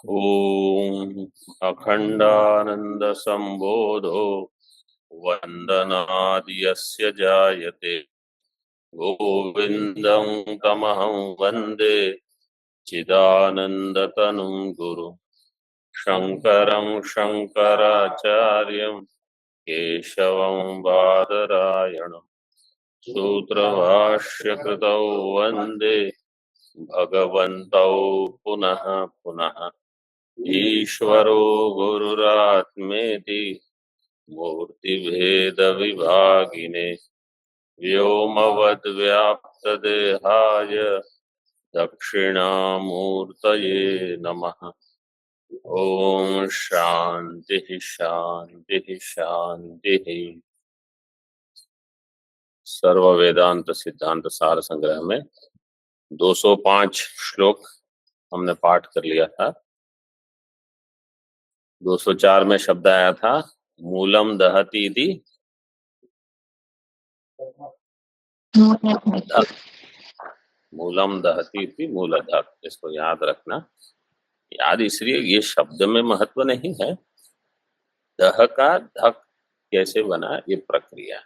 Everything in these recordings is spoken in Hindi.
ॐ अखण्डानन्दसम्बोधो वन्दनाद्यस्य जायते गोविन्दं तमहं वन्दे चिदानन्दतनुं गुरु शङ्करं शङ्कराचार्यं केशवं बादरायणं सूत्रभाष्यकृतौ वन्दे भगवन्तौ पुनः पुनः ईश्वरो गुरुरात्मेति मूर्तिभेदविभागिने व्योमवद्व्याप्तदेहाय दक्षिणामूर्तये नमः। ओम शांति शांति शांति। सर्व वेदांत सिद्धांत सार संग्रह में 205 श्लोक हमने पाठ कर लिया था। 204 में शब्द आया था मूलम दहती इति मूलम दहती इति मूलधक। इसको याद रखना। याद इसलिए ये शब्द में महत्व नहीं है, दह का धक कैसे बना ये प्रक्रिया।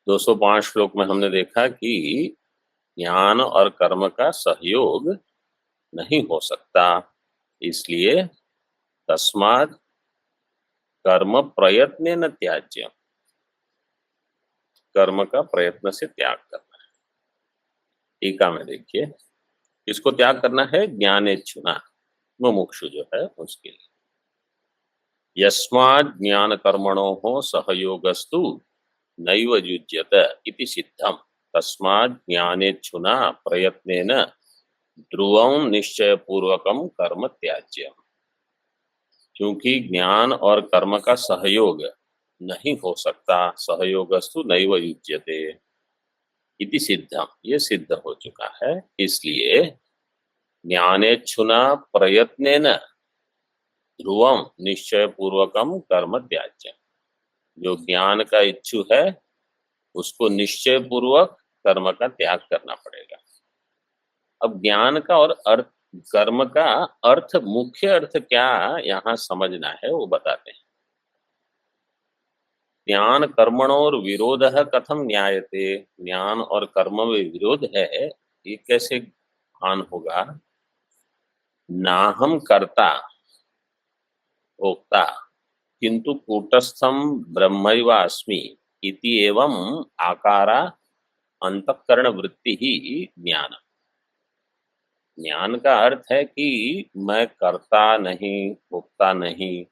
205 श्लोक में हमने देखा कि ज्ञान और कर्म का सहयोग नहीं हो सकता, इसलिए तस्मात् कर्म प्रयत्न न त्याज्य, कर्म का प्रयत्न से त्याग करना है। टीका में देखिए, इसको त्याग करना है ज्ञानेच्छुना, मुमुक्षु जो है उसके लिए। यस्मात् ज्ञान कर्मणोः सहयोगस्तु नैव युज्यत इति सिद्धम तस्मात् ज्ञानेच्छुना प्रयत्नेन ध्रुवं निश्चयपूर्वकं कर्म त्याज्यम्। क्योंकि ज्ञान और कर्म का सहयोग नहीं हो सकता, सहयोगस्तु नैव युज्यते इति सिद्धम, ये सिद्ध हो चुका है, इसलिए ज्ञानेच्छुना प्रयत्नेन ध्रुवं निश्चयपूर्वकं कर्म त्याज्यम्। जो ज्ञान का इच्छु है उसको निश्चय पूर्वक कर्म का त्याग करना पड़ेगा। अब ज्ञान का और अर्थ कर्म का अर्थ, मुख्य अर्थ क्या यहाँ समझना है वो बताते हैं। ज्ञान कर्मणोर विरोध कथम न्यायते, ज्ञान और कर्म में विरोध है ये कैसे भान होगा। नाहम कर्ता भोक्ता किंतु कूटस्थम ब्रह्मैवास्मि इति एवं आकारा अंतःकरण वृत्ति ही ज्ञान। ज्ञान का अर्थ है कि मैं कर्ता नहीं, भोक्ता नहीं,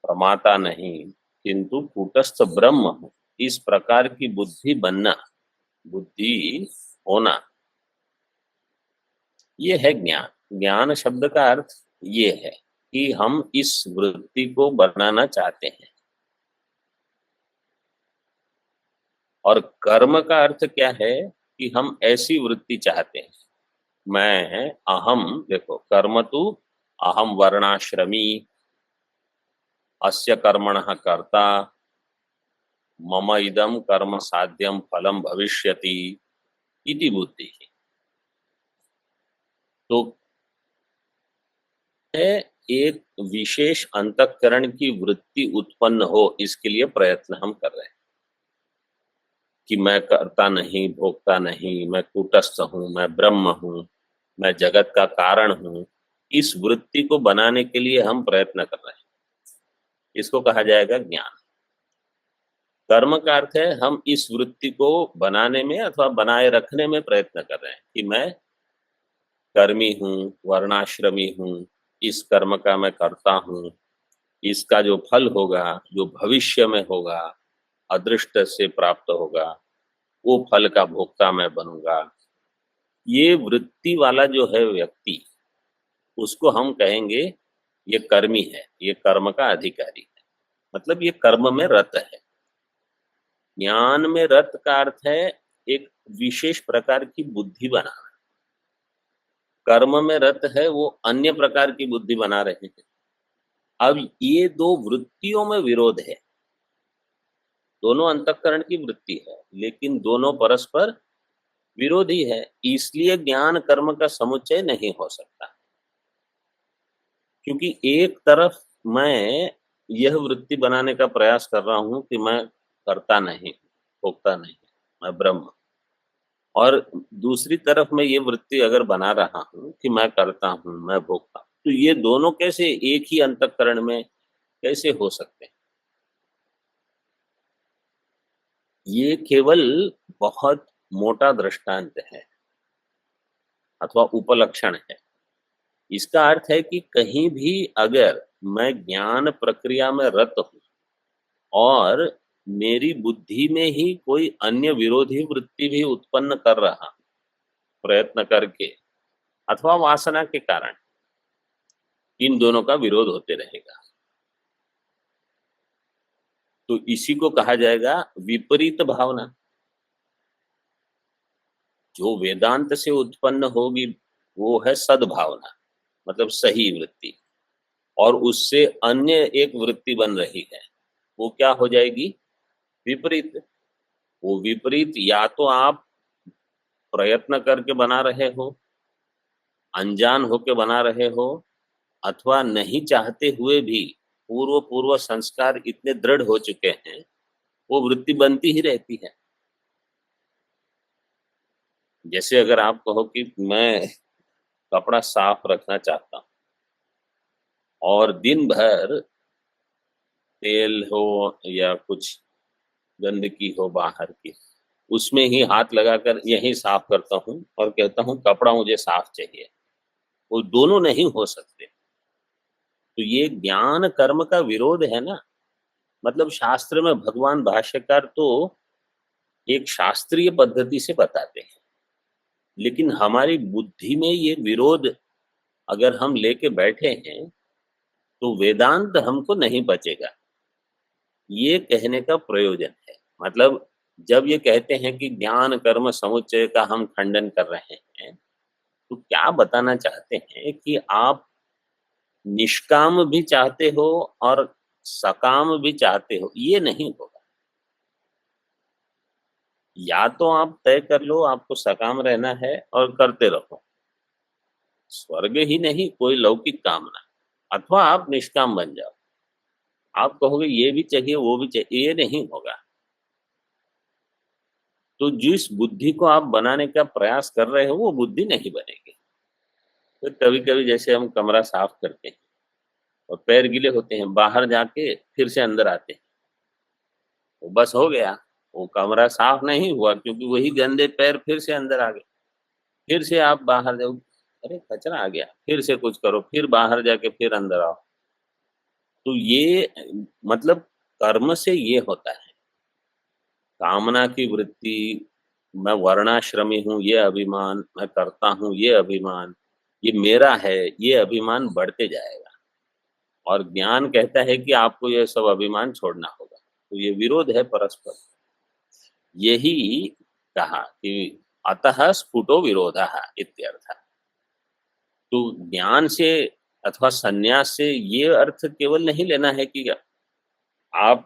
प्रमाता नहीं, किंतु कूटस्थ ब्रह्म हूं, इस प्रकार की बुद्धि बनना, बुद्धि होना, ये है ज्ञान। ज्ञान शब्द का अर्थ ये है कि हम इस वृत्ति को बनाना चाहते हैं। और कर्म का अर्थ क्या है कि हम ऐसी वृत्ति चाहते हैं। मैं अहम, देखो कर्म तो अहम वर्णाश्रमी अस्य कर्मणः कर्ता मम इदम कर्म साध्यम फलम भविष्यति इति बुद्धि। तो एक विशेष अंतःकरण की वृत्ति उत्पन्न हो, इसके लिए प्रयत्न हम कर रहे हैं कि मैं कर्ता नहीं, भोक्ता नहीं, मैं कूटस्थ हूं, मैं ब्रह्म हूं, मैं जगत का कारण हूं। इस वृत्ति को बनाने के लिए हम प्रयत्न कर रहे हैं, इसको कहा जाएगा ज्ञान। कर्म का अर्थ है हम इस वृत्ति को बनाने में अथवा बनाए रखने में प्रयत्न कर रहे हैं कि मैं कर्मी हूं, वर्णाश्रमी हूं, इस कर्म का मैं करता हूं, इसका जो फल होगा, जो भविष्य में होगा, अदृष्ट से प्राप्त होगा, वो फल का भोक्ता मैं बनूंगा। ये वृत्ति वाला जो है व्यक्ति, उसको हम कहेंगे ये कर्मी है, ये कर्म का अधिकारी है, मतलब ये कर्म में रत है। ज्ञान में रत का अर्थ है एक विशेष प्रकार की बुद्धि बनाना। कर्म में रत है वो अन्य प्रकार की बुद्धि बना रहे हैं। अब ये दो वृत्तियों में विरोध है, दोनों अंतःकरण की वृत्ति है, लेकिन दोनों परस्पर विरोधी है, इसलिए ज्ञान कर्म का समुच्चय नहीं हो सकता। क्योंकि एक तरफ मैं यह वृत्ति बनाने का प्रयास कर रहा हूं कि मैं करता नहीं, भोगता नहीं, मैं ब्रह्म, और दूसरी तरफ मैं ये वृत्ति अगर बना रहा हूं कि मैं करता हूं, मैं भोगता हूं, तो ये दोनों कैसे एक ही अंतःकरण में कैसे हो सकते हैं? ये केवल बहुत मोटा दृष्टांत है अथवा उपलक्षण है। इसका अर्थ है कि कहीं भी अगर मैं ज्ञान प्रक्रिया में रत हूं और मेरी बुद्धि में ही कोई अन्य विरोधी वृत्ति भी उत्पन्न कर रहा हूं, प्रयत्न करके अथवा वासना के कारण, इन दोनों का विरोध होते रहेगा, तो इसी को कहा जाएगा विपरीत भावना। जो वेदांत से उत्पन्न होगी वो है सद्भावना, मतलब सही वृत्ति, और उससे अन्य एक वृत्ति बन रही है, वो क्या हो जाएगी? विपरीत। वो विपरीत या तो आप प्रयत्न करके बना रहे हो, अनजान होके बना रहे हो, अथवा नहीं चाहते हुए भी पूर्व पूर्व संस्कार इतने दृढ़ हो चुके हैं, वो वृत्ति बनती ही रहती है। जैसे अगर आप कहो कि मैं कपड़ा साफ रखना चाहता हूं और दिन भर तेल हो या कुछ गंदगी हो बाहर की, उसमें ही हाथ लगाकर यही साफ करता हूं और कहता हूं कपड़ा मुझे साफ चाहिए, वो दोनों नहीं हो सकते। तो ये ज्ञान कर्म का विरोध है ना। मतलब शास्त्र में भगवान भाष्यकार तो एक शास्त्रीय पद्धति से बताते हैं, लेकिन हमारी बुद्धि में ये विरोध अगर हम लेके बैठे हैं तो वेदांत हमको नहीं बचेगा। ये कहने का प्रयोजन है। मतलब जब ये कहते हैं कि ज्ञान कर्म समुच्चय का हम खंडन कर रहे हैं, तो क्या बताना चाहते हैं कि आप निष्काम भी चाहते हो और सकाम भी चाहते हो, ये नहीं होगा। या तो आप तय कर लो आपको सकाम रहना है और करते रहो, स्वर्ग ही नहीं कोई लौकिक कामना, अथवा आप निष्काम बन जाओ। आप कहोगे ये भी चाहिए वो भी चाहिए, ये नहीं होगा। तो जिस बुद्धि को आप बनाने का प्रयास कर रहे हो वो बुद्धि नहीं बनेगी। तो कभी कभी जैसे हम कमरा साफ करते हैं और पैर गीले होते हैं, बाहर जाके फिर से अंदर आते हैं, वो बस हो गया, वो कमरा साफ नहीं हुआ क्योंकि वही गंदे पैर फिर से अंदर आ गए। फिर से आप बाहर जाओ, अरे कचरा आ गया, फिर से कुछ करो, फिर बाहर जाके फिर अंदर आओ। तो ये मतलब कर्म से ये होता है। कामना की वृत्ति, मैं वर्णाश्रमी हूँ ये अभिमान, मैं करता हूँ ये अभिमान, ये मेरा है, ये अभिमान बढ़ते जाएगा। और ज्ञान कहता है कि आपको ये सब अभिमान छोड़ना होगा। तो ये विरोध है परस्पर। यही कहा कि अतः स्फुटो विरोधः इत्यर्थ। तो ज्ञान से अथवा संन्यास से ये अर्थ केवल नहीं लेना है कि आप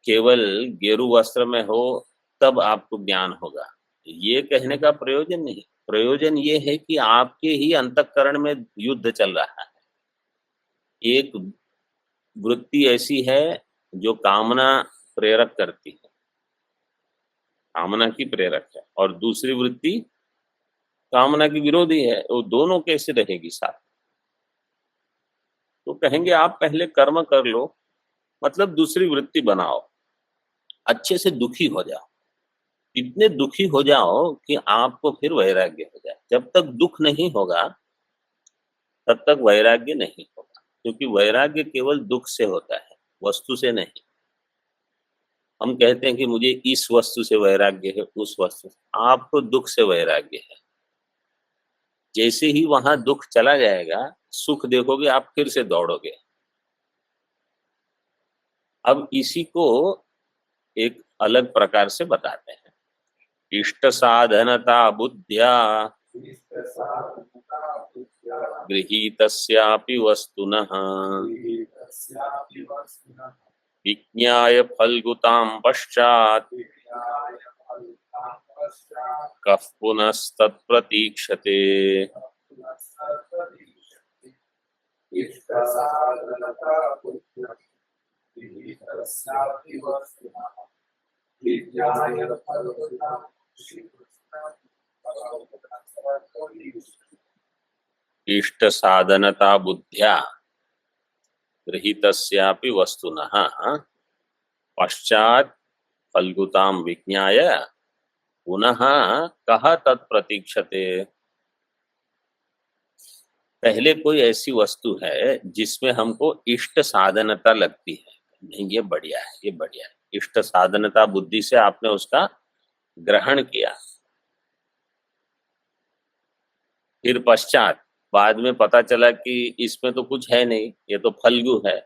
केवल गेरू वस्त्र में हो तब आपको ज्ञान होगा, ये कहने का प्रयोजन नहीं। प्रयोजन ये है कि आपके ही अंतःकरण में युद्ध चल रहा है। एक वृत्ति ऐसी है जो कामना प्रेरक करती है, कामना की प्रेरक है, और दूसरी वृत्ति कामना की विरोधी है। वो दोनों कैसे रहेगी साथ? तो कहेंगे आप पहले कर्म कर लो, मतलब दूसरी वृत्ति बनाओ, अच्छे से दुखी हो जाओ, इतने दुखी हो जाओ कि आपको फिर वैराग्य हो जाए। जब तक दुख नहीं होगा तब तक वैराग्य नहीं होगा, क्योंकि वैराग्य केवल दुख से होता है, वस्तु से नहीं। हम कहते हैं कि मुझे इस वस्तु से वैराग्य है, उस वस्तु से, आपको दुख से वैराग्य है। जैसे ही वहां दुख चला जाएगा, सुख देखोगे आप फिर से दौड़ोगे। अब इसी को एक अलग प्रकार से बताते हैं। इष्ट साधनता बुद्ध्या गृहीतस्यापि वस्तुनः विज्ञाय फल्गुतां पश्चात् कः पुनस्तत्प्रतीक्षते। इष्ट साधनता बुद्ध्या गृहीतस्यापि वस्तुनः पश्चात् फल्गुतां विज्ञाय पुनः कः तत्प्रतीक्षते। पहले कोई ऐसी वस्तु है जिसमें हमको इष्ट साधनता लगती है, नहीं ये बढ़िया है, ये बढ़िया है, इष्ट साधनता बुद्धि से आपने उसका ग्रहण किया। फिर पश्चात बाद में पता चला कि इसमें तो कुछ है नहीं, ये तो फल्गु है।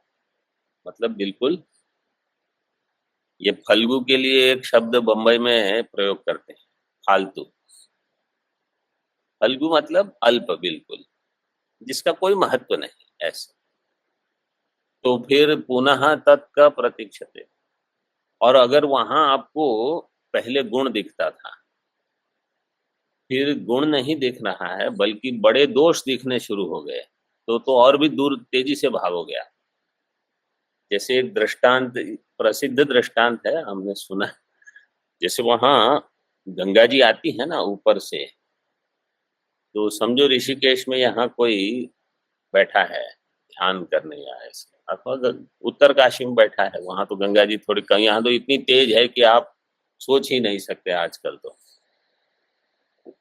मतलब बिल्कुल, ये फल्गु के लिए एक शब्द बंबई में प्रयोग करते हैं, फालतू। फल्गु मतलब अल्प, बिल्कुल, जिसका कोई महत्व नहीं, ऐसे। तो फिर पुनः तत्का प्रतीक्षते। और अगर वहां आपको पहले गुण दिखता था, फिर गुण नहीं दिख रहा है बल्कि बड़े दोष दिखने शुरू हो गए, तो और भी दूर तेजी से भागोगे आप। जैसे एक दृष्टांत, प्रसिद्ध दृष्टांत है, हमने सुना। जैसे वहां गंगा जी आती है ना ऊपर से, तो समझो ऋषिकेश में यहाँ कोई बैठा है ध्यान करने, या ऐसे, अथवा उत्तर काशी में बैठा है, वहां तो गंगा जी थोड़ी कम, यहाँ तो इतनी तेज है कि आप सोच ही नहीं सकते आजकल। तो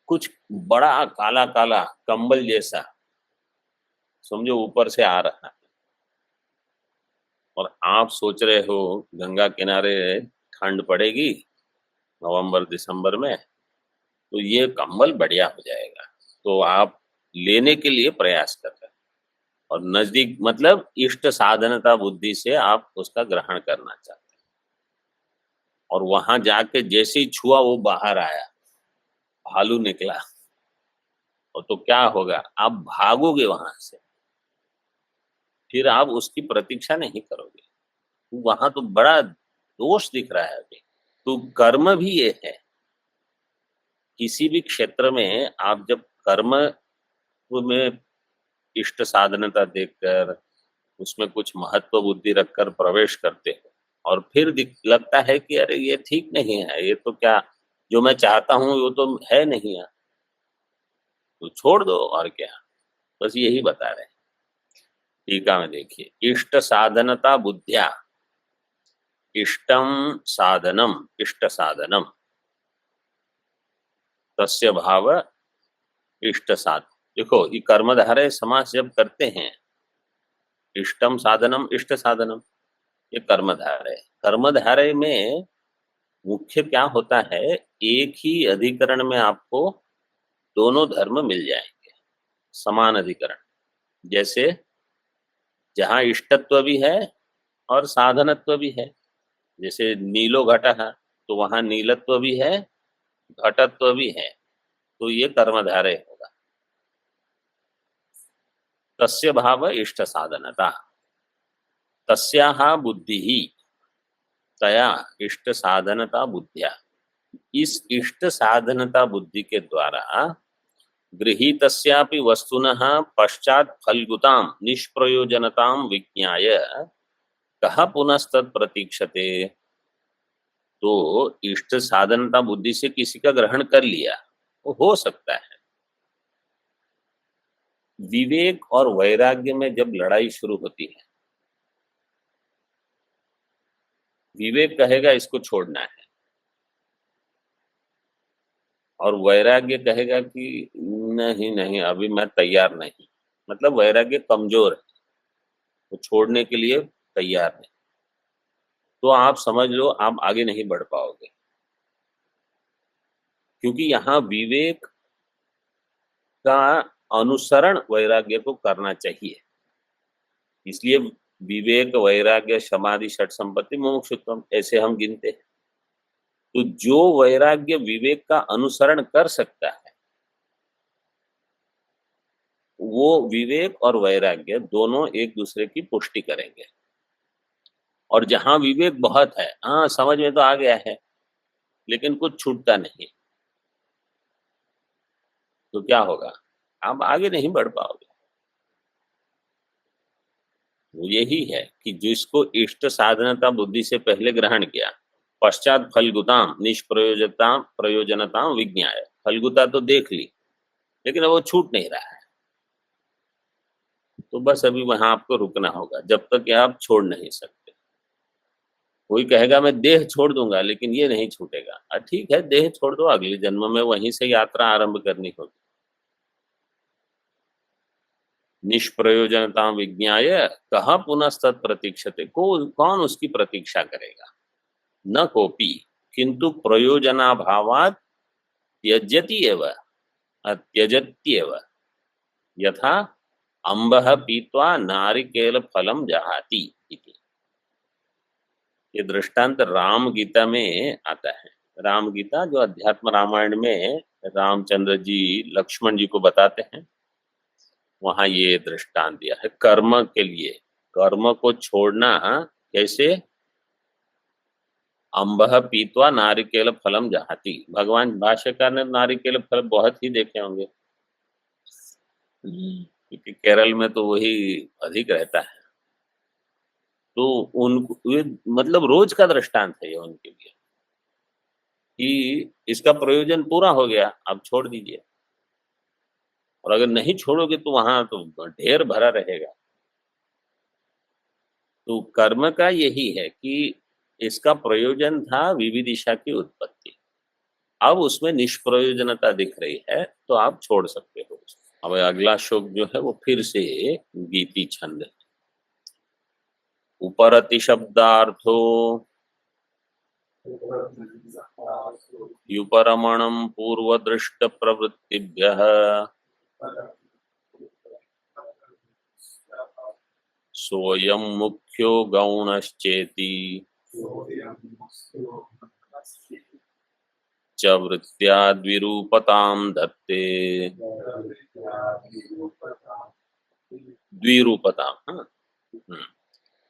कुछ बड़ा काला काला कंबल जैसा समझो ऊपर से आ रहा है, और आप सोच रहे हो गंगा किनारे ठंड पड़ेगी नवंबर दिसंबर में, तो ये कंबल बढ़िया हो जाएगा, तो आप लेने के लिए प्रयास कर रहे हैं। और नजदीक मतलब इष्ट साधनता बुद्धि से आप उसका ग्रहण करना चाहते हैं, और वहां जाके जैसे ही छुआ वो बाहर आया, भालू निकला, और तो क्या होगा, आप भागोगे वहां से, फिर आप उसकी प्रतीक्षा नहीं करोगे। वहां तो बड़ा दोष दिख रहा है अभी। तो कर्म भी ये है, किसी भी क्षेत्र में आप जब कर्म में इष्ट साधनता देखकर उसमें कुछ महत्व बुद्धि रखकर प्रवेश करते हो, और फिर लगता है कि अरे ये ठीक नहीं है, ये तो क्या जो मैं चाहता हूं वो तो है नहीं है, तो छोड़ दो, और क्या। बस यही बता रहे हैं। टीका में देखिए, इष्ट साधनता बुद्धिया, इष्टम साधनम, इष्ट साधनम, तस्य भाव इष्ट साधन। देखो ये कर्मधारय समास जब करते हैं, इष्टम साधनम इष्ट साधनम, ये कर्मधारय। कर्मधारय में मुख्य क्या होता है, एक ही अधिकरण में आपको दोनों धर्म मिल जाएंगे, समान अधिकरण। जैसे जहां इष्टत्व भी है और साधनत्व भी है, जैसे नीलो घटः, तो वहां नीलत्व भी है घटत्व भी है, तो ये कर्मधारय होगा। तस्य भाव इष्ट साधनता, तस्याः बुद्धिः, तया इष्ट साधनता बुद्धिया, इस इष्ट साधनता बुद्धि के द्वारा गृहीतस्यापि वस्तुनः पश्चात फलगुतां निष्प्रयोजनतां विज्ञाय कः पुनस्तत् प्रतीक्षते। तो इष्ट साधनता बुद्धि से किसी का ग्रहण कर लिया, वो हो सकता है। विवेक और वैराग्य में जब लड़ाई शुरू होती है, विवेक कहेगा इसको छोड़ना है, और वैराग्य कहेगा कि नहीं नहीं अभी मैं तैयार नहीं, मतलब वैराग्य कमजोर है, वो छोड़ने के लिए तैयार नहीं। तो आप समझ लो आप आगे नहीं बढ़ पाओगे, क्योंकि यहाँ विवेक का अनुसरण वैराग्य को करना चाहिए। इसलिए विवेक वैराग्य समाधि षट संपत्ति मुमुक्षुत्वम ऐसे हम गिनते हैं। तो जो वैराग्य विवेक का अनुसरण कर सकता है, वो विवेक और वैराग्य दोनों एक दूसरे की पुष्टि करेंगे। और जहां विवेक बहुत है, हाँ समझ में तो आ गया है, लेकिन कुछ छूटता नहीं, तो क्या होगा, आप आगे नहीं बढ़ पाओगे। यही है कि जिसको इष्ट साधनता बुद्धि से पहले ग्रहण किया, पश्चात फलगुताम निष्प्रयोजता प्रयोजनता विज्ञाय, फलगुता तो देख ली लेकिन अब वो छूट नहीं रहा है, तो बस अभी वहां आपको रुकना होगा जब तक कि आप छोड़ नहीं सकते। कोई कहेगा मैं देह छोड़ दूंगा लेकिन ये नहीं छूटेगा, ठीक है देह छोड़ दो, अगले जन्म में वहीं से यात्रा आरंभ करनी होगी। निष्प्रयोजनता विज्ञाय कहा पुनस्तत् प्रतीक्षते, को कौन उसकी प्रतीक्षा करेगा, न कोपी, किंतु प्रयोजनाभावात् त्यजति एव त्यजत्येव, यथा अम्बः पीत्वा नारिकेल फलम जहाति इति। ये दृष्टांत राम गीता में आता है। राम गीता जो अध्यात्म रामायण में रामचंद्र जी लक्ष्मण जी को बताते हैं, वहां ये दृष्टांत दिया है कर्म के लिए। कर्म को छोड़ना कैसे, अम्बह पीतवा नारिकेल फलम जहाती, भगवान भाष्यकार ने नारिकेल फल बहुत ही देखे होंगे क्योंकि केरल में तो वही अधिक रहता है, तो उनको मतलब रोज का दृष्टांत है ये उनके लिए कि इसका प्रयोजन पूरा हो गया, अब छोड़ दीजिए, और अगर नहीं छोड़ोगे तो वहां तो ढेर भरा रहेगा। तो कर्म का यही है कि इसका प्रयोजन था विविदिशा की उत्पत्ति, अब उसमें निष्प्रयोजनता दिख रही है तो आप छोड़ सकते हो। अब अगला श्लोक जो है वो फिर से गीति छंद है। उपरति शब्दार्थो युपरमणं पूर्वदृष्ट प्रवृत्तिभ्यः सोऽयं मुख्यो गौणश्चेति च वृत्त्या द्विरूपतां धत्ते, द्विरूपतां, हाँ,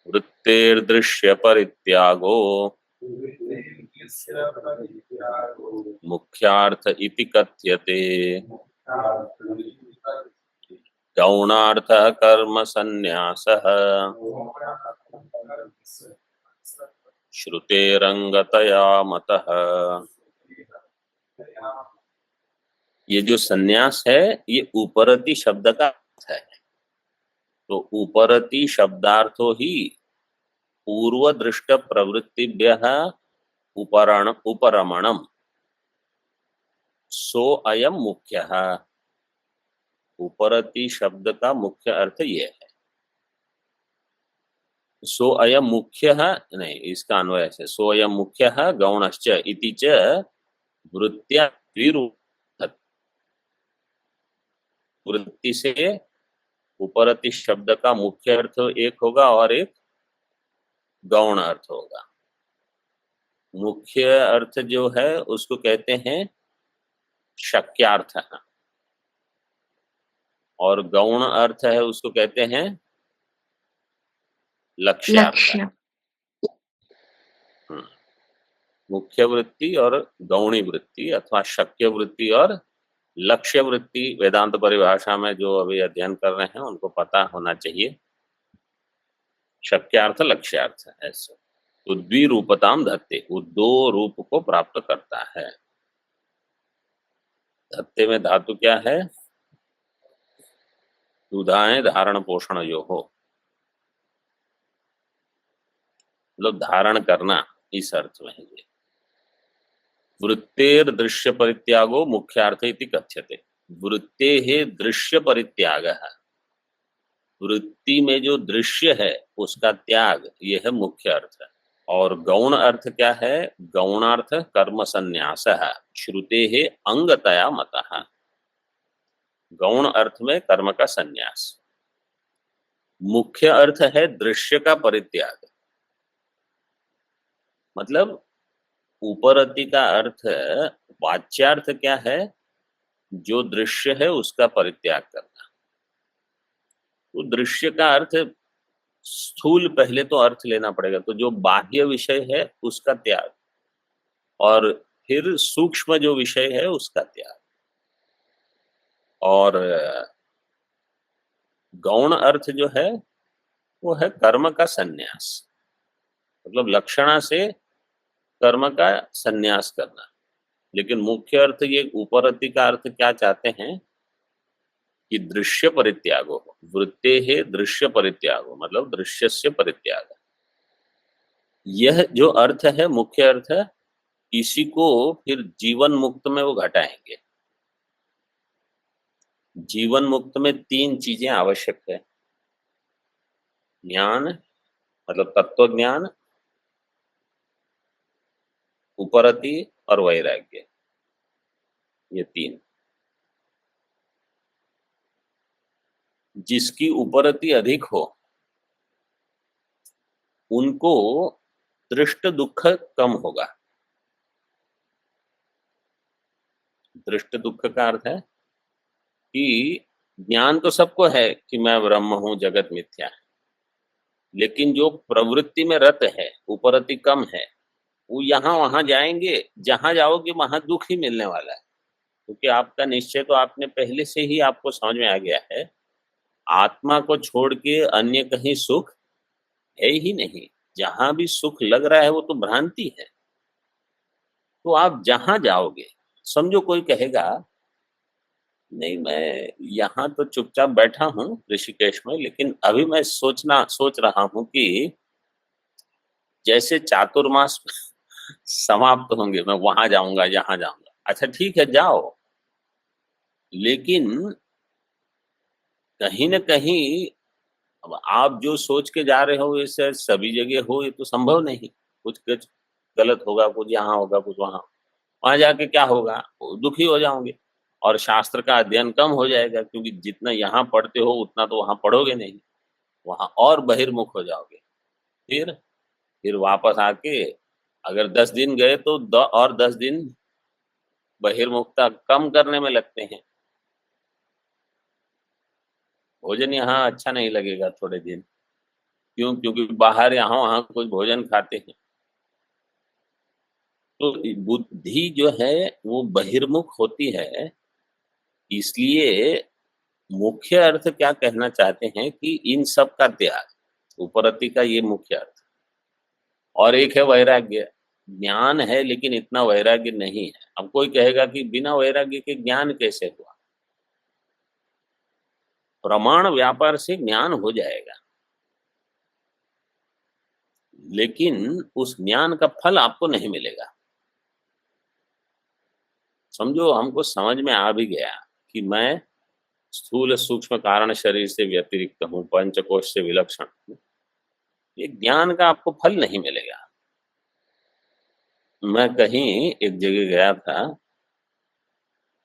वृत्तेर्दृश्य परित्यागो मुख्यार्थ इति कथ्यते, गौणार्थः कर्म संन्यासः श्रुतेरंगतया मतः। ये जो संन्यास है ये उपरति शब्द का अर्थ है, तो उपरति शब्दार्थो ही पूर्व दृष्ट प्रवृत्तिभ्यः उपरमणम सो अयम मुख्यः। उपरति शब्द का मुख्य अर्थ ये है, सो अयम मुख्यः नहीं, इसका अन्वय से सो अयम मुख्यः गौणश्च इति च वृत्त्या द्विरूप, वृत्ति से उपरति शब्द का मुख्य अर्थ एक होगा और एक गौण अर्थ होगा। मुख्य अर्थ जो है उसको कहते हैं शक्यार्थ, और गौण अर्थ है उसको कहते हैं लक्ष्यार्थ। मुख्य वृत्ति और गौणी वृत्ति अथवा शक्य वृत्ति और लक्ष्य वृत्ति वेदांत परिभाषा में जो अभी अध्ययन कर रहे हैं उनको पता होना चाहिए, शक्यार्थ लक्ष्यार्थ ऐसे। तो द्विरूपताम धत्ते, वो दो रूप को प्राप्त करता है। धत्ते में धातु क्या है, दुधाएं धारण पोषण यो हो, मतलब धारण करना, इस अर्थ में है। वृत्तेर दृश्य परित्यागो मुख्यार्थ इति कथ्यते, वृत्ते दृश्य परित्याग, वृत्ति में जो दृश्य है उसका त्याग, यह है मुख्य अर्थ। और गौण अर्थ क्या है, गौणार्थ कर्म संन्यास श्रुते अंगतया मतः, गौण अर्थ में कर्म का संन्यास। मुख्य अर्थ है दृश्य का परित्याग, मतलब उपरति का अर्थ, वाच्यार्थ क्या है, जो दृश्य है उसका परित्याग करना। तो दृश्य का अर्थ स्थूल पहले तो अर्थ लेना पड़ेगा, तो जो बाह्य विषय है उसका त्याग, और फिर सूक्ष्म जो विषय है उसका त्याग। और गौण अर्थ जो है वो है कर्म का संन्यास, मतलब लक्षणा से कर्म का संन्यास करना। लेकिन मुख्य अर्थ ये उपरति का अर्थ क्या चाहते हैं कि दृश्य परित्यागो, वृत्ते है दृश्य परित्यागो, मतलब दृश्य से परित्याग। यह जो अर्थ है मुख्य अर्थ है, इसी को फिर जीवन मुक्त में वो घटाएंगे। जीवन मुक्त में तीन चीजें आवश्यक है, ज्ञान मतलब तत्व ज्ञान, उपरति और वैराग्य, ये तीन। जिसकी उपरति अधिक हो उनको दृष्ट दुख कम होगा। दृष्ट दुख का अर्थ है कि ज्ञान तो सबको है कि मैं ब्रह्म हूं, जगत मिथ्या है, लेकिन जो प्रवृत्ति में रत है, उपरति कम है, वो यहां वहां जाएंगे, जहां जाओगे वहां दुख ही मिलने वाला है। क्योंकि आपका निश्चय तो आपने पहले से ही आपको समझ में आ गया है, आत्मा को छोड़ के अन्य कहीं सुख है ही नहीं। जहां भी सुख लग रहा है वो तो भ्रांति है। तो आप जहां जाओगे, समझो कोई कहेगा नहीं मैं यहाँ तो चुपचाप बैठा हूँ ऋषिकेश में, लेकिन अभी मैं सोच रहा हूँ कि जैसे चातुर्मास समाप्त होंगे मैं वहां जाऊंगा, यहाँ जाऊंगा। अच्छा ठीक है जाओ, लेकिन कहीं न कहीं अब आप जो सोच के जा रहे हो वैसे सभी जगह हो ये तो संभव नहीं। कुछ कुछ गलत होगा, कुछ यहाँ होगा, कुछ वहां जाके क्या होगा, दुखी हो जाओगे और शास्त्र का अध्ययन कम हो जाएगा, क्योंकि जितना यहाँ पढ़ते हो उतना तो वहां पढ़ोगे नहीं, वहां और बहिर्मुख हो जाओगे। फिर वापस आके अगर 10 दिन गए तो और 10 दिन बहिर्मुखता कम करने में लगते हैं। भोजन यहाँ अच्छा नहीं लगेगा थोड़े दिन, क्यों? क्योंकि बाहर यहाँ वहां कुछ भोजन खाते हैं। तो बुद्धि जो है वो बहिर्मुख होती है। इसलिए मुख्य अर्थ क्या कहना चाहते हैं कि इन सब का त्याग, उपरति का ये मुख्य अर्थ। और एक है वैराग्य, ज्ञान है लेकिन इतना वैराग्य नहीं है। अब कोई कहेगा कि बिना वैराग्य के ज्ञान कैसे हुआ? प्रमाण व्यापार से ज्ञान हो जाएगा, लेकिन उस ज्ञान का फल आपको नहीं मिलेगा। समझो हमको समझ में आ भी गया कि मैं स्थूल सूक्ष्म कारण शरीर से व्यतिरिक्त हूं, पंचकोश से विलक्षण हूं, ये ज्ञान का आपको फल नहीं मिलेगा। मैं कहीं एक जगह गया था,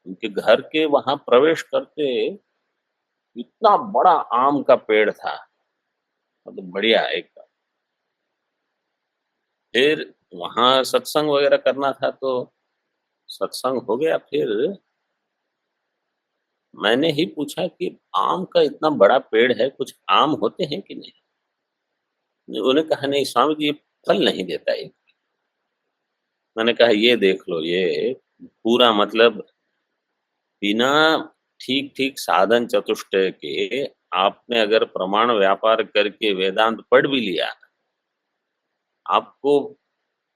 उनके घर के वहां प्रवेश करते इतना बड़ा आम का पेड़ था, मतलब बढ़िया एकदम। फिर वहां सत्संग वगैरह करना था तो सत्संग हो गया। फिर मैंने ही पूछा कि आम का इतना बड़ा पेड़ है, कुछ आम होते हैं कि नहीं? उन्होंने कहा नहीं स्वामी जी, ये फल नहीं देता है। मैंने कहा ये देख लो, ये पूरा मतलब बिना ठीक ठीक साधन चतुष्टय के आपने अगर प्रमाण व्यापार करके वेदांत पढ़ भी लिया, आपको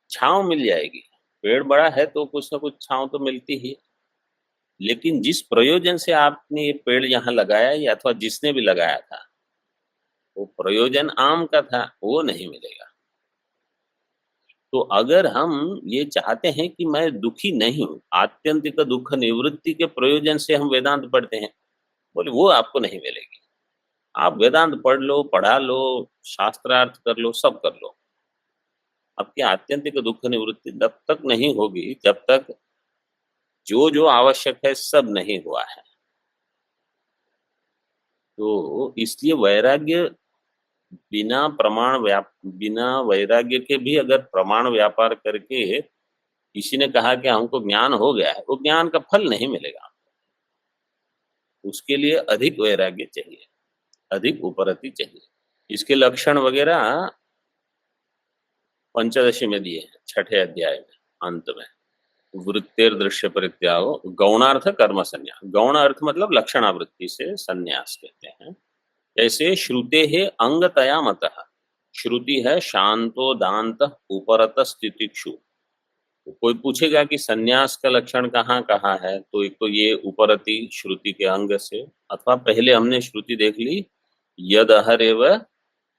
छांव मिल जाएगी। पेड़ बड़ा है तो कुछ ना कुछ छांव तो मिलती ही, लेकिन जिस प्रयोजन से आपने ये पेड़ यहाँ लगाया या अथवा जिसने भी लगाया था, वो प्रयोजन आम का था, वो नहीं मिलेगा। तो अगर हम ये चाहते हैं कि मैं दुखी नहीं हूं, आत्यंतिक दुख निवृत्ति के प्रयोजन से हम वेदांत पढ़ते हैं, बोले वो आपको नहीं मिलेगी। आप वेदांत पढ़ लो, पढ़ा लो, शास्त्रार्थ कर लो, सब कर लो, आपकी आत्यंतिक दुख निवृत्ति तब तक नहीं होगी जब तक जो जो आवश्यक है सब नहीं हुआ है। तो इसलिए वैराग्य बिना वैराग्य के भी अगर प्रमाण व्यापार करके किसी ने कहा कि हमको ज्ञान हो गया है, वो ज्ञान का फल नहीं मिलेगा। उसके लिए अधिक वैराग्य चाहिए, अधिक उपरति चाहिए। इसके लक्षण वगैरह पंचदशी में दिए हैं, 6ठे अध्याय में अंत में। वृत्तिर दृश्य परित्यागो गौणार्थ कर्म संन्यास। गौण अर्थ मतलब लक्षणावृत्ति से संन्यास कहते हैं। जैसे श्रुते है अंगतया मतः, श्रुति है शांतो दांत उपरत स्थितिक्षु। तो कोई पूछेगा कि सन्यास का लक्षण कहाँ कहाँ है, तो एक तो ये उपरति श्रुति के अंग से, अथवा पहले हमने श्रुति देख ली यद अहरेव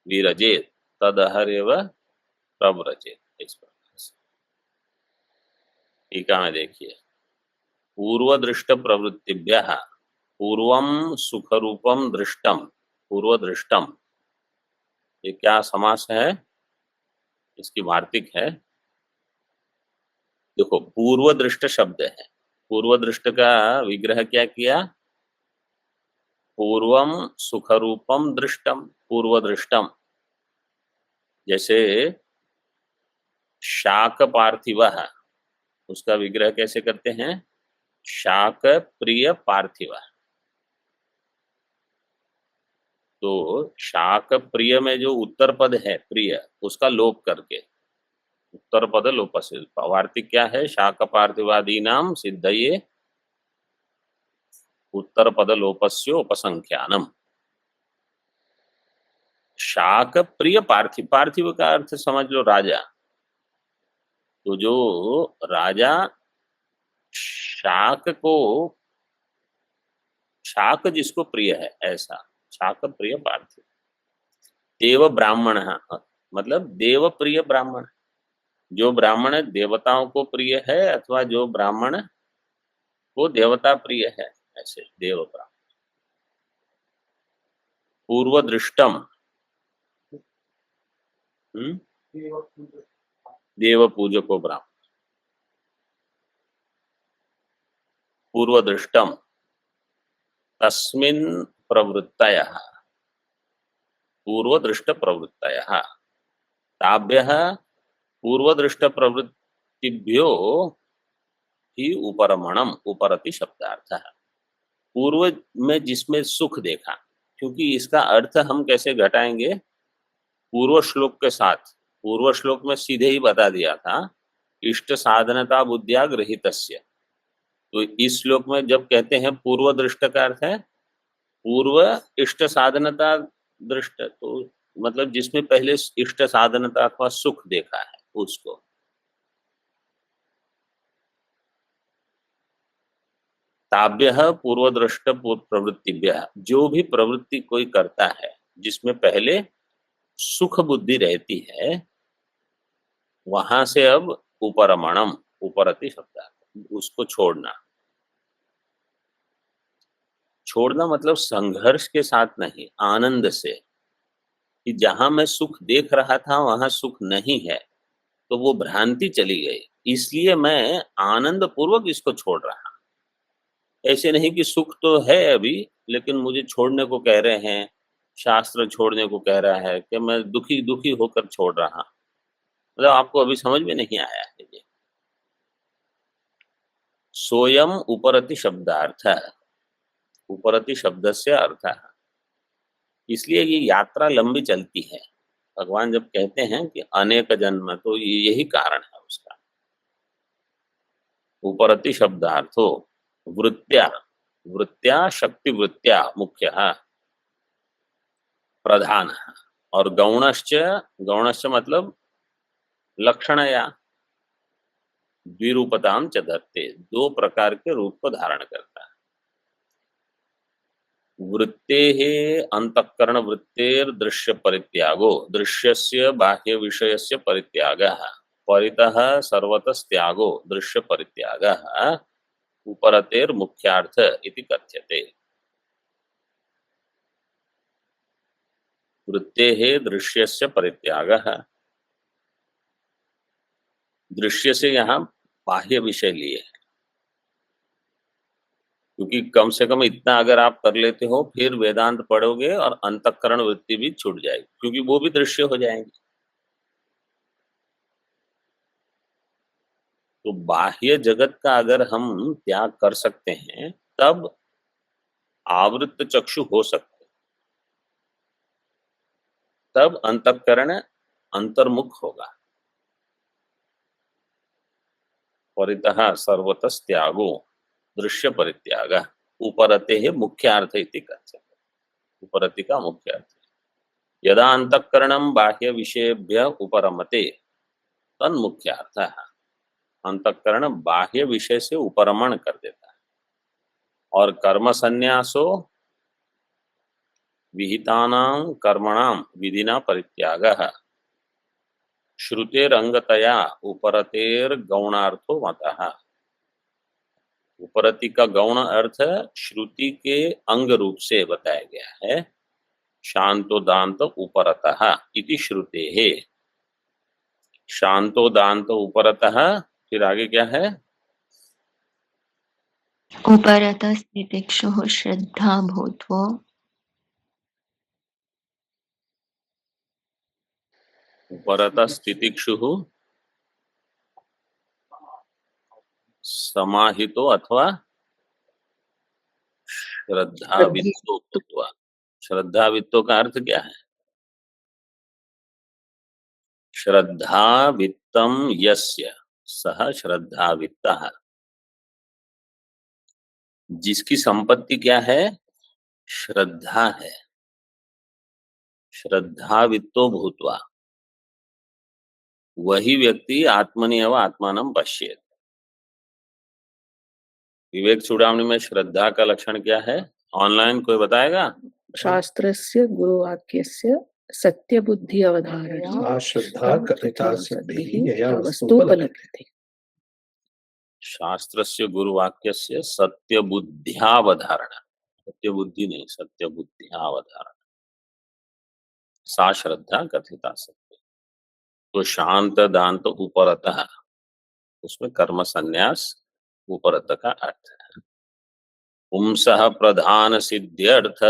विरजेत तद अहरेव प्रव्रजेत, इस प्रकार से। टीका में देखिए, पूर्व दृष्ट प्रवृत्तिभ्यः पूर्वम सुखरूपम दृष्टम, पूर्व दृष्टम, ये क्या समास है, इसकी वार्तिक है। देखो पूर्व दृष्ट शब्द है, पूर्व दृष्ट का विग्रह क्या किया, पूर्वम सुखरूपम दृष्टम, पूर्व दृष्टम। जैसे शाक पार्थिव, उसका विग्रह कैसे करते हैं, शाक प्रिय पार्थिव। तो शाक प्रिय में जो उत्तर पद है प्रिय, उसका लोप करके उत्तर पद लोपस्य, वार्तिक क्या है, शाक पार्थिवादी नाम सिद्धये उत्तर पद लोपस्य उपसंख्यानम। शाक प्रिय पार्थिव, पार्थिव का अर्थ समझ लो राजा। तो जो राजा शाक को, शाक जिसको प्रिय है ऐसा, शाक प्रिय पार्थिव। देव ब्राह्मण, मतलब देव प्रिय ब्राह्मण, जो ब्राह्मण देवताओं को प्रिय है अथवा जो ब्राह्मण वो देवता प्रिय है, ऐसे देव ब्राह्मण। पूर्व दृष्टम, देव पूजको ब्राह्मण, पूर्व दृष्टम तस्मिन् प्रवृत्तयः, पूर्व दृष्ट प्रवृत्तयः ताभ्यः पूर्व दृष्ट प्रवृत्तिभ्यो ही उपरमणम, उपरति शब्दार्थ है। पूर्व में जिसमें सुख देखा, क्योंकि इसका अर्थ हम कैसे घटाएंगे, पूर्व श्लोक के साथ। पूर्व श्लोक में सीधे ही बता दिया था इष्ट साधनता बुद्धिया गृहीतस्य। तो इस श्लोक में जब कहते हैं पूर्व दृष्ट का अर्थ है पूर्व इष्ट साधनता दृष्ट, तो मतलब जिसमें पहले इष्ट साधनता अथवा सुख देखा है उसको। ताभ्य पूर्व दृष्ट प्रवृत्तिभ्य, जो भी प्रवृत्ति कोई करता है जिसमें पहले सुख बुद्धि रहती है, वहां से अब उपरमणम, उपरति शब्द, उसको छोड़ना। छोड़ना मतलब संघर्ष के साथ नहीं, आनंद से, कि जहां मैं सुख देख रहा था वहां सुख नहीं है, तो वो भ्रांति चली गई, इसलिए मैं आनंद पूर्वक इसको छोड़ रहा। ऐसे नहीं कि सुख तो है अभी लेकिन मुझे छोड़ने को कह रहे हैं, शास्त्र छोड़ने को कह रहा है, कि मैं दुखी दुखी होकर छोड़ रहा। मतलब आपको अभी समझ में नहीं आया है ये। सोयम उपरति शब्दार्थ, उपरति शब्द से अर्थ, इसलिए ये यात्रा लंबी चलती है। भगवान जब कहते हैं कि अनेक जन्म, तो यही कारण है उसका। उपरति शब्दार्थो वृत्त्या, वृत्त्या शक्ति वृत्त्या मुख्य प्रधान, और गौणश्च, गौणश्च मतलब लक्षणया द्विरूपताम च धत्ते, दो प्रकार के रूप को धारण करता है। वृत्तेः अंतःकरण वृत्तेर दृश्य परित्यागो, दृश्यस्य बाह्य विषयस्य परित्यागः, परितः सर्वतस्त्यागो दृश्य परित्यागः, उपरतेर मुख्यार्थ इति कथ्यते। वृत्तेः दृश्यस्य परित्यागः, दृश्य से यहाँ बाह्य विषय लिए है, क्योंकि कम से कम इतना अगर आप कर लेते हो फिर वेदांत पढ़ोगे और अंतःकरण वृत्ति भी छूट जाएगी, क्योंकि वो भी दृश्य हो जाएंगे। तो बाह्य जगत का अगर हम त्याग कर सकते हैं तब आवृत्त चक्षु हो सकते, तब अंतःकरण अंतर्मुख होगा। परितः सर्वतस्त्यागो दृश्य परित्याग उपरते मुख्यार्थ इति कथ्यते। उपरति का मुख्य अर्थ। यदा अंतःकरणम बाह्य विषयेभ्य उपरमते तन्मुख्यार्थः। अंतःकरण बाह्य विषय से उपरमण कर देता है। और कर्म संन्यासो विहितानां कर्मणां विधिना परित्यागः श्रुतेरंगतया उपरतेर गौणार्थो मतः। उपरति का गौण अर्थ श्रुति के अंग रूप से बताया गया है। शांतो दांत उपरतः इति श्रुतेः। शांतो दांत उपरतः, फिर आगे क्या है? उपरतः स्थितिक्षुः श्रद्धा भूत्वा उपरतः स्थितिक्षुः समाहितो अथवा श्रद्धावित्तो भूत्वा। श्रद्धावित्तो का अर्थ क्या है? श्रद्धावित्तम यस्य सह श्रद्धावित्तः। जिसकी संपत्ति क्या है? श्रद्धा है। श्रद्धावित्तो भूत्वा, वही व्यक्ति आत्मनि एव आत्मानं पश्येत्। विवेक चूड़ामणि में श्रद्धा का लक्षण क्या है? ऑनलाइन कोई बताएगा? शास्त्रस्य गुरुवाक्यस्य सत्यबुद्धि अवधारणा श्रद्धा कथिता सिद्धिः यया वस्तुपलभ्यते। शास्त्रस्य गुरुवाक्यस्य सत्यबुद्ध्यावधारणा, सत्यबुद्धि नहीं, सत्यबुद्ध्यावधारणा, सा श्रद्धा कथिता सत्य। तो शांत दांत उपरतः, उसमें कर्म संन्यास उपरत का अर्थ है। पुंसः प्रधान सिद्ध्यर्थ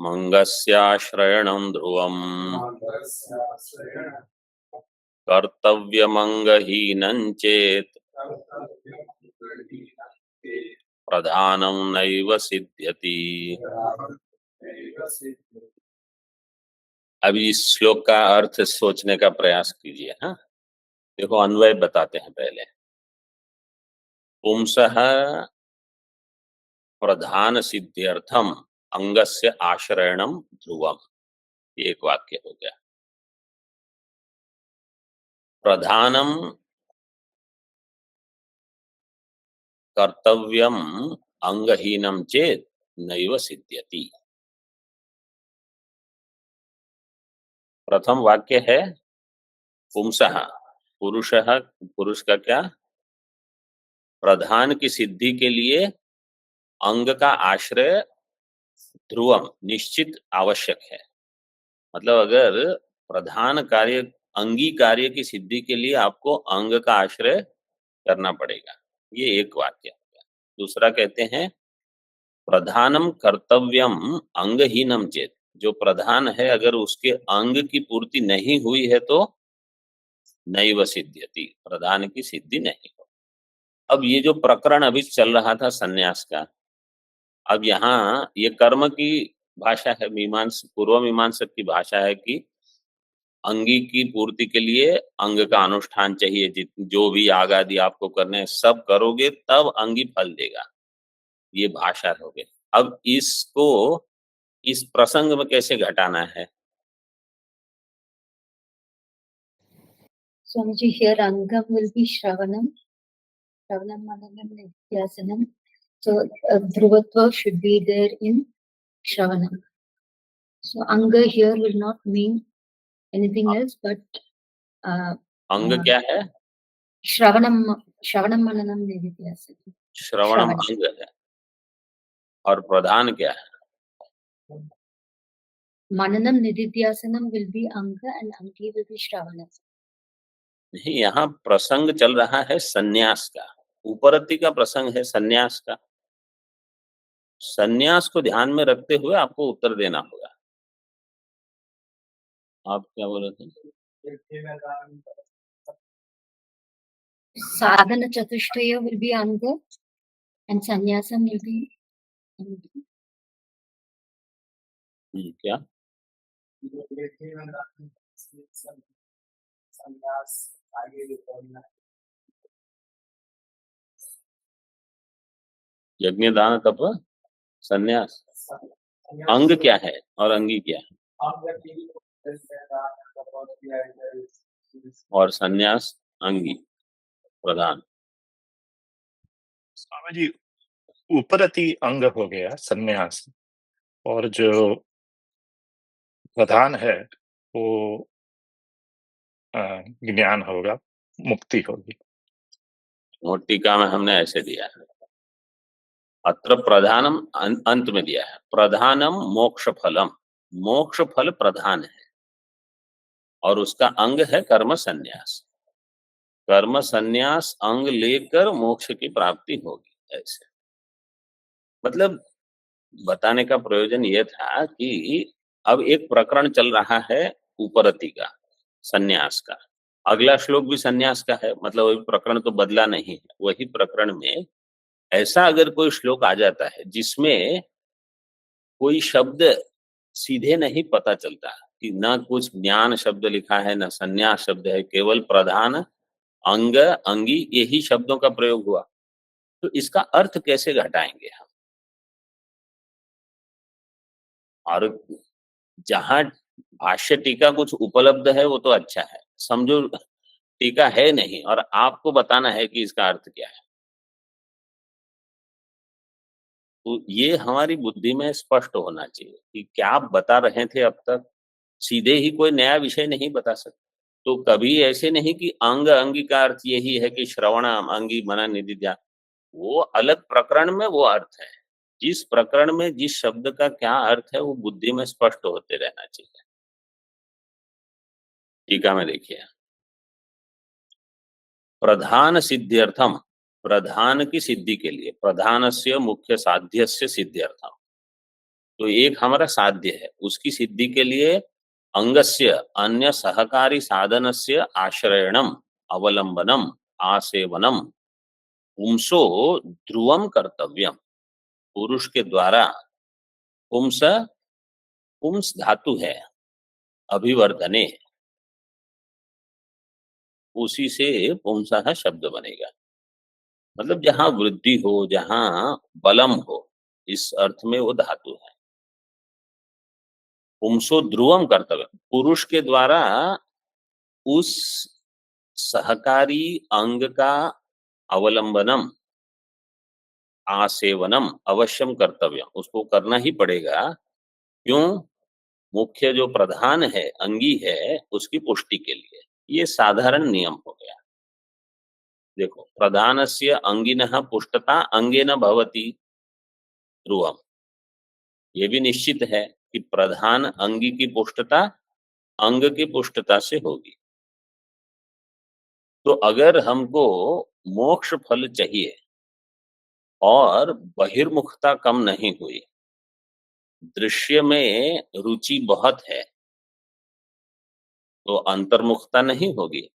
मंगस्याश्रयणं ध्रुवम् कर्तव्यमंगहीनं चेत् प्रधानं नैव सिद्ध्यति। अभी इस श्लोक का अर्थ सोचने का प्रयास कीजिए। हाँ, देखो अन्वय बताते हैं पहले। पुंसः प्रधान सिद्ध्यर्थम अंगस्य आश्रयणम ध्रुवम, एक वाक्य हो गया। प्रधानम कर्तव्यम अंगहीनम चेत नैव सिद्ध्यति। प्रथम वाक्य है पुंसः, पुरुषः, पुरुष का क्या? प्रधान की सिद्धि के लिए अंग का आश्रय ध्रुवम, निश्चित आवश्यक है। मतलब अगर प्रधान कार्य, अंगी कार्य की सिद्धि के लिए आपको अंग का आश्रय करना पड़ेगा। ये एक वाक्य हो गया। दूसरा कहते हैं प्रधानम कर्तव्यम अंगहीनम चेत, जो प्रधान है अगर उसके अंग की पूर्ति नहीं हुई है तो नैव सिद्ध्यति, प्रधान की सिद्धि नहीं हो। अब ये जो प्रकरण अभी चल रहा था सन्यास का, अब यहाँ ये कर्म की भाषा है, पूर्व मीमांसक की भाषा है कि अंगी की पूर्ति के लिए अंग का अनुष्ठान चाहिए। जो भी याग आदि आपको करने हैं सब करोगे तब अंगी फल देगा। ये भाषा हो गई। अब इसको इस प्रसंग में कैसे घटाना है? Swamiji, here Angam will be Shravanam, Mananam, Nidhyasanam. So Dhruvatva should be there in Shravanam. So Anga here will not mean anything else but अंग क्या है? Shravanam Mananam, Nidhyasanam. श्रवणम अंग है। और प्रधान क्या है? Mananam Nidhyasanam will be Anga and Angi will be Shravanam. नहीं, यहाँ प्रसंग चल रहा है सन्यास का, उपरति का प्रसंग है सन्यास का। सन्यास को ध्यान में रखते हुए आपको उत्तर देना होगा। आप क्या बोले थे? Sadhana Chatushtaya will be Anga and Sannyasam will be Angi. क्या? यज्ञ दान तप संन्यास। अंग क्या है और अंगी क्या है? और संन्यास अंगी प्रधान। स्वामी जी, उपरति अंग हो गया संन्यास, और जो प्रधान है वो अ, ज्ञान होगा, मुक्ति होगी। और टीका में हमने ऐसे दिया है, अत्र प्रधानम अंत में दिया है, प्रधानम मोक्ष फलम, मोक्ष फल प्रधान है और उसका अंग है कर्म संन्यास। कर्म संन्यास अंग लेकर मोक्ष की प्राप्ति होगी। ऐसे मतलब बताने का प्रयोजन यह था कि अब एक प्रकरण चल रहा है उपरति का, संन्यास का। अगला श्लोक भी संन्यास का है, मतलब वही प्रकरण तो बदला नहीं है। वही प्रकरण में ऐसा अगर कोई श्लोक आ जाता है जिसमें कोई शब्द सीधे नहीं पता चलता कि ना कुछ ज्ञान शब्द लिखा है ना संन्यास शब्द है, केवल प्रधान अंग अंगी यही शब्दों का प्रयोग हुआ, तो इसका अर्थ कैसे घटाएंगे हम? और जहां भाष्य टीका कुछ उपलब्ध है वो तो अच्छा है, समझो टीका है नहीं और आपको बताना है कि इसका अर्थ क्या है, तो ये हमारी बुद्धि में स्पष्ट होना चाहिए कि क्या आप बता रहे थे अब तक, सीधे ही कोई नया विषय नहीं बता सकते। तो कभी ऐसे नहीं कि अंग अंगी का अर्थ यही है कि श्रवण अंगी मना निधि ध्यान, वो अलग प्रकरण में वो अर्थ है। जिस प्रकरण में जिस शब्द का क्या अर्थ है वो बुद्धि में स्पष्ट होते रहना चाहिए। टीका में देखिए, प्रधान सिद्ध्यर्थम, प्रधान की सिद्धि के लिए, प्रधानस्य मुख्य साध्यस्य सिद्ध्यर्थम, तो एक हमारा साध्य है, उसकी सिद्धि के लिए अंगस्य अन्य सहकारी साधनस्य आश्रयणम अवलंबनम आसेवनम पुंसो ध्रुवम कर्तव्यम, पुरुष के द्वारा, पुंस पुंस धातु है, अभिवर्धने, उसी से पुंसः शब्द बनेगा, मतलब जहां वृद्धि हो, जहां बलम हो, इस अर्थ में वो धातु है। पुंसो ध्रुवम कर्तव्य, पुरुष के द्वारा उस सहकारी अंग का अवलंबनम आसेवनम अवश्यम कर्तव्य, उसको करना ही पड़ेगा। क्यों? मुख्य जो प्रधान है अंगी है उसकी पुष्टि के लिए, ये साधारण नियम हो गया। देखो, प्रधानस्य अंगिनः पुष्टता अंगेन भवति ध्रुवम, ये भी निश्चित है कि प्रधान अंगी की पुष्टता अंग की पुष्टता से होगी। तो अगर हमको मोक्ष फल चाहिए और बहिर्मुखता कम नहीं हुई, दृश्य में रुचि बहुत है, तो अंतर्मुखता नहीं होगी।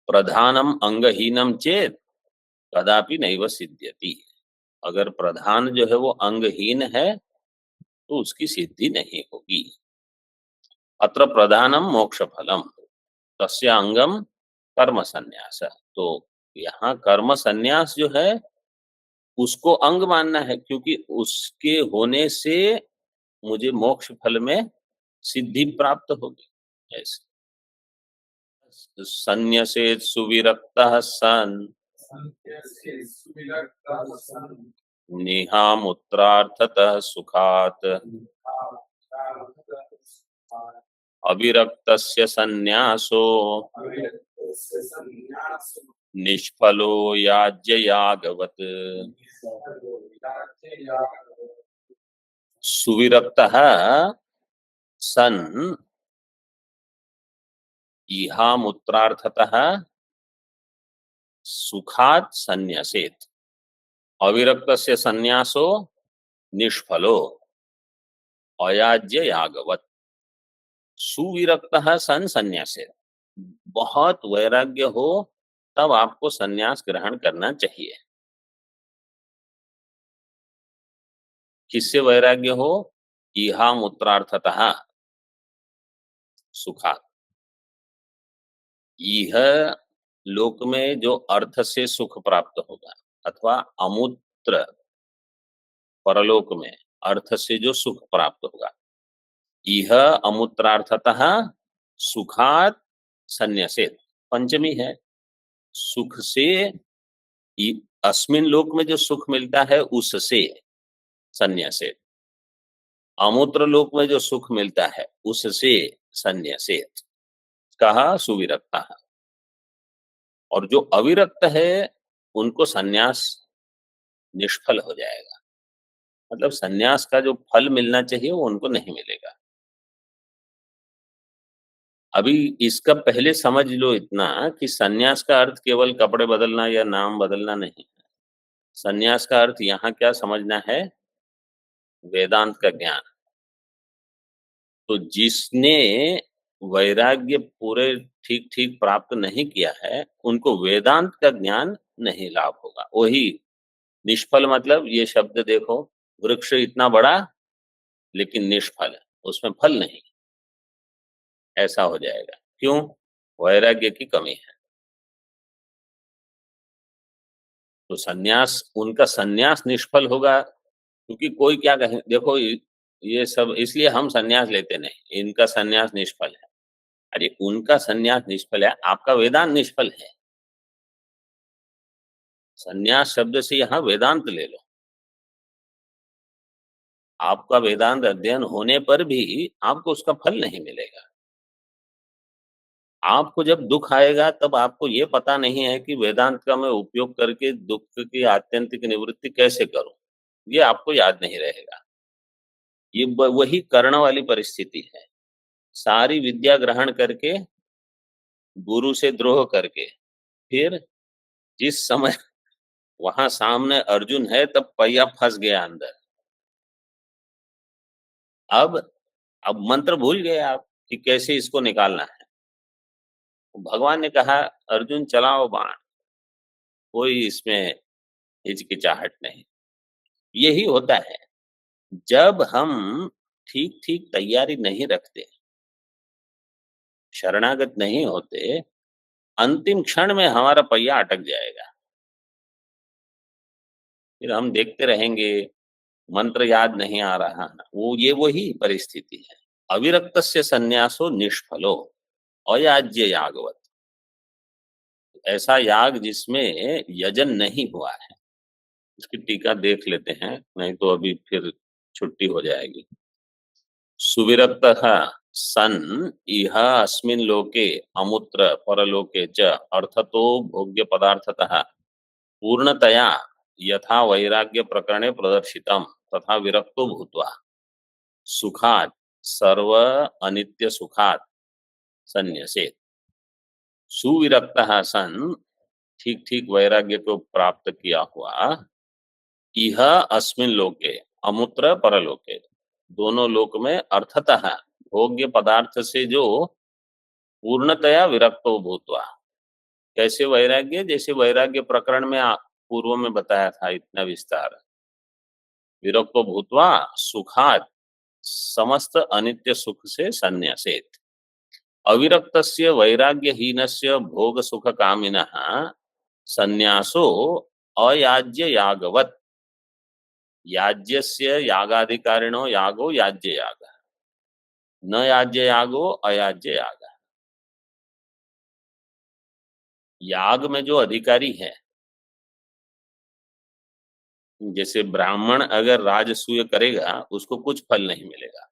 प्रधानम अंगहीनम चेत कदापि नैव सिद्ध्यति, अगर प्रधान जो है वो अंगहीन है तो उसकी सिद्धि नहीं होगी। अत्र प्रधानम मोक्ष फलम तस्य अंगम कर्म संन्यास, तो यहाँ कर्म संन्यास जो है उसको अंग मानना है, क्योंकि उसके होने से मुझे मोक्ष फल में सिद्धि प्राप्त होगी। ऐसे संन्यसेत सुविरक्तः सन् निहामुत्रार्थतः सुखात् अविरक्तस्य संन्यासो निष्फलो याज्ययागवत्। सुविरक्तः सन् इहामुत्रार्थतः सुखात् संन्यसेत, अविरक्तस्य संन्यासो निष्फलो अयाज्य यागवत्। सुविरक्तः सन् संन्यासेत, बहुत वैराग्य हो तब आपको संन्यास ग्रहण करना चाहिए। किससे वैराग्य हो? इहामुत्रार्थतः सुखात्, यह लोक में जो अर्थ से सुख प्राप्त होगा, अथवा अमूत्र परलोक में अर्थ से जो सुख प्राप्त होगा, यह अमूत्रार्थतः सुखात संन्यासेत, पंचमी है। सुख से अस्मिन लोक में जो सुख मिलता है उससे संन्यासेत, अमूत्र लोक में जो सुख मिलता है उससे संन्यासेत, कहा सुविरक्ता। और जो अविरक्त है उनको संन्यास निष्फल हो जाएगा, मतलब संन्यास का जो फल मिलना चाहिए वो उनको नहीं मिलेगा। अभी इसका पहले समझ लो इतना कि संन्यास का अर्थ केवल कपड़े बदलना या नाम बदलना नहीं है। संन्यास का अर्थ यहाँ क्या समझना है, वेदांत का ज्ञान। तो जिसने वैराग्य पूरे ठीक ठीक प्राप्त नहीं किया है उनको वेदांत का ज्ञान नहीं लाभ होगा। वही निष्फल, मतलब ये शब्द देखो, वृक्ष इतना बड़ा लेकिन निष्फल है, उसमें फल नहीं, ऐसा हो जाएगा। क्यों? वैराग्य की कमी है। तो संन्यास, उनका संन्यास निष्फल होगा, क्योंकि कोई क्या कहे, देखो ये सब इसलिए हम संन्यास लेते नहीं, इनका संन्यास निष्फल है। अरे उनका संन्यास निष्फल है, आपका वेदांत निष्फल है। संन्यास शब्द से यहाँ वेदांत ले लो। आपका वेदांत अध्ययन होने पर भी आपको उसका फल नहीं मिलेगा। आपको जब दुख आएगा तब आपको ये पता नहीं है कि वेदांत का मैं उपयोग करके दुख की आत्यंतिक निवृत्ति कैसे करूं, ये आपको याद नहीं रहेगा। ये वही कर्ण वाली परिस्थिति है। सारी विद्या ग्रहण करके, गुरु से द्रोह करके, फिर जिस समय वहां सामने अर्जुन है तब पहिया फंस गया अंदर। अब मंत्र भूल गए आप कि कैसे इसको निकालना है। भगवान ने कहा अर्जुन चलाओ बाण, कोई इसमें हिचकिचाहट नहीं। यही होता है, जब हम ठीक ठीक तैयारी नहीं रखते, शरणागत नहीं होते, अंतिम क्षण में हमारा पहिया अटक जाएगा। फिर हम देखते रहेंगे, मंत्र याद नहीं आ रहा, ये वही परिस्थिति है। अविरक्तस्य संन्यासो निष्फलो अयाज्य यागवत, ऐसा याग जिसमें यजन नहीं हुआ है। इसकी टीका देख लेते हैं, नहीं तो अभी फिर छुट्टी हो जाएगी। सुविरक्तः सन इह अस्मिन् लोके अमुत्र परलोके च अर्थतो भोग्य पदार्थतः पूर्णतया यथा वैराग्य प्रकरणे प्रदर्शितम तथा विरक्तो भूत्वा सुखात् सर्व अनित्य सुखात् संन्यसेत्। सुविरक्तः सन, ठीक ठीक वैराग्य को प्राप्त किया हुआ, इह अस्मिन् लोके अमुत्र परलोके, दोनों लोक में अर्थतः भोग्य पदार्थ से जो पूर्णतया विरक्तो भूत्वा, कैसे वैराग्य, जैसे वैराग्य प्रकरण में पूर्व में बताया था इतना विस्तार, विरक्तो भूत्वा सुखात् समस्त अनित्य सुख से संन्यासेत्। अविरक्तस्य वैराग्यहीनस्य भोग सुख कामिनः संन्यासो अयाज्य यागवत्, याज्यस्य यागाधिकारिणो यागो याज्य याग, न याज्य यागो अयाज्य याग। याग में जो अधिकारी है, जैसे ब्राह्मण अगर राजसूय करेगा उसको कुछ फल नहीं मिलेगा,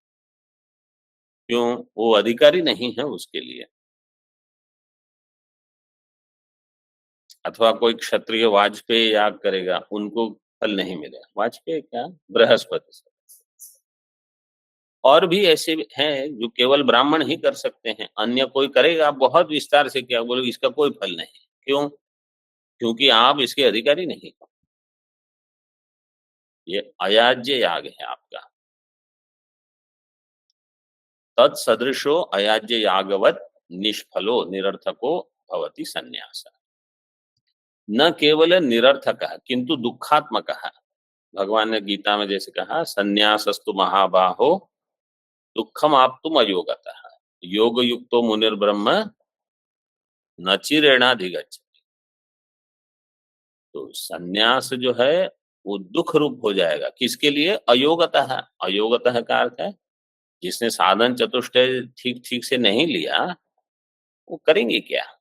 क्यों? वो अधिकारी नहीं है उसके लिए। अथवा कोई क्षत्रिय वाजपेयी याग करेगा, उनको फल नहीं मिलेगा। वाजपेयी क्या, बृहस्पति से। और भी ऐसे हैं जो केवल ब्राह्मण ही कर सकते हैं, अन्य कोई करेगा बहुत विस्तार से क्या बोलो, इसका कोई फल नहीं। क्यों? क्योंकि आप इसके अधिकारी नहीं हो। ये अयाज्य याग है आपका। तत्सदृशो अयाज्य यागवत निष्फलो निरर्थको भवति संन्यास। न केवल निरर्थक किंतु दुखात्मक। भगवान ने गीता में जैसे कहा, संन्यासस्तु महाबाहो दुखम आप्तुम अयोगतः योग युक्तो मुनिर्ब्रह्म न चिरेणाधिगच्छति। तो सन्यास जो है वो दुख रूप हो जाएगा। किसके लिए? अयोगतः। अयोगतः का अर्थ है जिसने साधन चतुष्टय ठीक ठीक से नहीं लिया, वो करेंगे क्या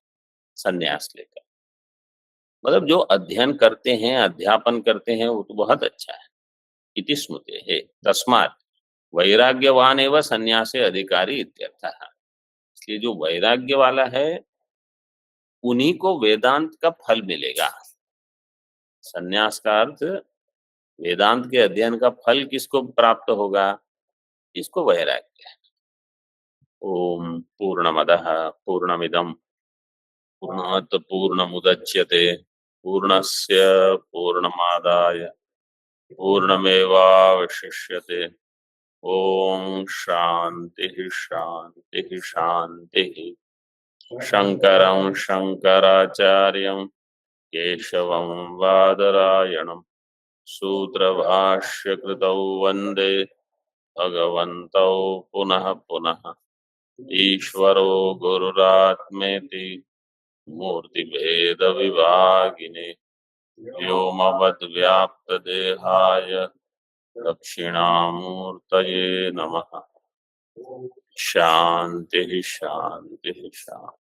सन्यास लेकर? मतलब जो अध्ययन करते हैं, अध्यापन करते हैं, वो तो बहुत अच्छा है। इति स्मृते है तस्मात् वैराग्यवान एवं सन्यासे अधिकारी इत्यर्थः। इसलिए जो वैराग्य वाला है उन्हीं को वेदांत का फल मिलेगा। सन्यास का अर्थ वेदांत के अध्ययन का फल किसको प्राप्त होगा? इसको वैराग्य है। ओम पूर्णमदः पूर्णमिदं पूर्णात् पूर्णमुदच्यते पूर्णस्य पूर्णमादाय पूर्णमेवावशिष्यते। ओम शांति शांति शांति। शंकरं शंकराचार्यं केशवं बादरायणं सूत्रभाष्यकृतौ वन्दे भगवन्तौ पुनः पुनः। ईश्वरो गुरुरात्मेति मूर्तिभेदविभागिने व्योमवद्व्याप्तदेहाय दक्षिणामूर्तये नमः। शांति शांति शांति।